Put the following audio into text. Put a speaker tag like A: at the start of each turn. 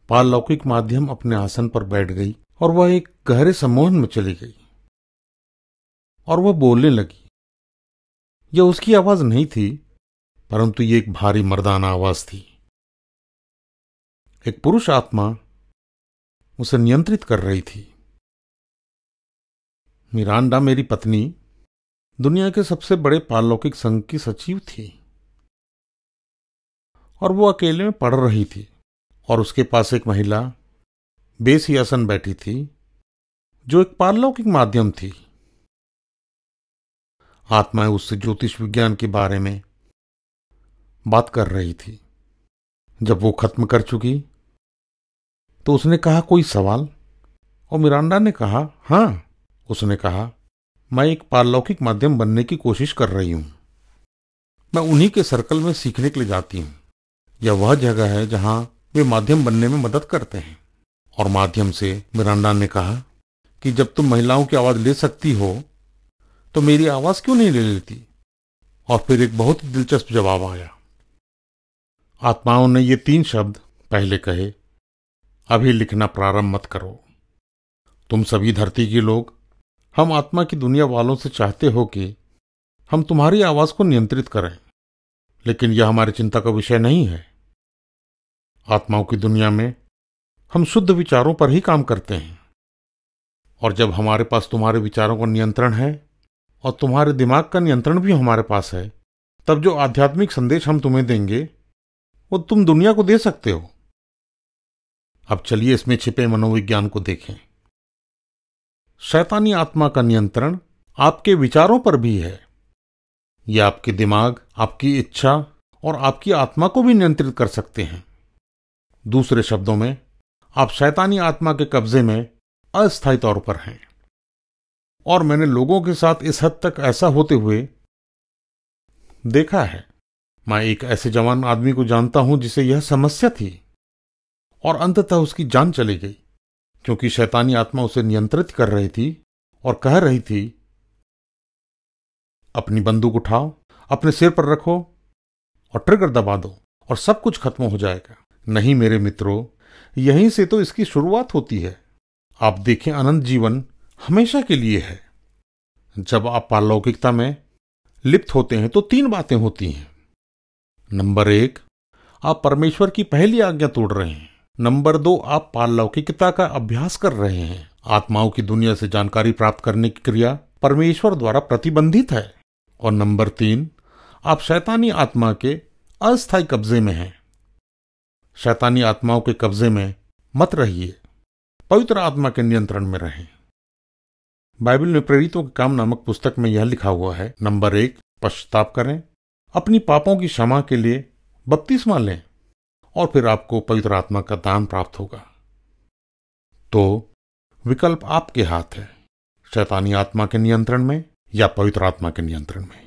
A: पारलौकिक माध्यम अपने आसन पर बैठ गई और वह एक गहरे सम्मोहन में चली गई और वह बोलने लगी। यह उसकी आवाज नहीं थी, परंतु ये एक भारी मर्दाना आवाज थी। एक पुरुष आत्मा उसे नियंत्रित कर रही थी। मिरांडा मेरी पत्नी दुनिया के सबसे बड़े पारलौकिक संघ की सचिव थी और वो अकेले में पढ़ रही थी और उसके पास एक महिला बेसियासन बैठी थी जो एक पारलौकिक माध्यम थी। आत्माएं उससे ज्योतिष विज्ञान के बारे में बात कर रही थी। जब वो खत्म कर चुकी तो उसने कहा, कोई सवाल? और मिरांडा ने कहा, हाँ। उसने कहा, मैं एक पारलौकिक माध्यम बनने की कोशिश कर रही हूं। मैं उन्हीं के सर्कल में सीखने के लिए जाती हूं। यह वह जगह है जहां वे माध्यम बनने में मदद करते हैं। और माध्यम से मिरांडा ने कहा कि जब तुम महिलाओं की आवाज ले सकती हो तो मेरी आवाज क्यों नहीं ले लेती? और फिर एक बहुत ही दिलचस्प जवाब आया। आत्माओं ने ये 3 शब्द पहले कहे, अभी लिखना प्रारंभ मत करो। तुम सभी धरती के लोग हम आत्मा की दुनिया वालों से चाहते हो कि हम तुम्हारी आवाज को नियंत्रित करें, लेकिन यह हमारी चिंता का विषय नहीं है। आत्माओं की दुनिया में हम शुद्ध विचारों पर ही काम करते हैं, और जब हमारे पास तुम्हारे विचारों का नियंत्रण है और तुम्हारे दिमाग का नियंत्रण भी हमारे पास है, तब जो आध्यात्मिक संदेश हम तुम्हें देंगे वो तुम दुनिया को दे सकते हो। अब चलिए इसमें छिपे मनोविज्ञान को देखें। शैतानी आत्मा का नियंत्रण आपके विचारों पर भी है। यह आपके दिमाग, आपकी इच्छा और आपकी आत्मा को भी नियंत्रित कर सकते हैं। दूसरे शब्दों में, आप शैतानी आत्मा के कब्जे में अस्थायी तौर पर हैं। और मैंने लोगों के साथ इस हद तक ऐसा होते हुए देखा है। मैं एक ऐसे जवान आदमी को जानता हूं जिसे यह समस्या थी और अंततः उसकी जान चली गई, क्योंकि शैतानी आत्मा उसे नियंत्रित कर रही थी और कह रही थी, अपनी बंदूक उठाओ, अपने सिर पर रखो और ट्रिगर दबा दो और सब कुछ खत्म हो जाएगा। नहीं मेरे मित्रों, यहीं से तो इसकी शुरुआत होती है। आप देखें, अनंत जीवन हमेशा के लिए है। जब आप पारलौकिकता में लिप्त होते हैं तो 3 बातें होती हैं। नंबर 1, आप परमेश्वर की पहली आज्ञा तोड़ रहे हैं। नंबर 2, आप पारलौकिकता का अभ्यास कर रहे हैं। आत्माओं की दुनिया से जानकारी प्राप्त करने की क्रिया परमेश्वर द्वारा प्रतिबंधित है। और नंबर 3, आप शैतानी आत्मा के अस्थायी कब्जे में हैं। शैतानी आत्माओं के कब्जे में मत रहिए, पवित्र आत्मा के नियंत्रण में रहें। बाइबल में प्रेरितों के काम नामक पुस्तक में यह लिखा हुआ है, नंबर 1, पश्चाताप करें, अपनी पापों की क्षमा के लिए बपतिस्मा लें और फिर आपको पवित्र आत्मा का दान प्राप्त होगा। तो विकल्प आपके हाथ है, शैतानी आत्मा के नियंत्रण में या पवित्र आत्मा के नियंत्रण में।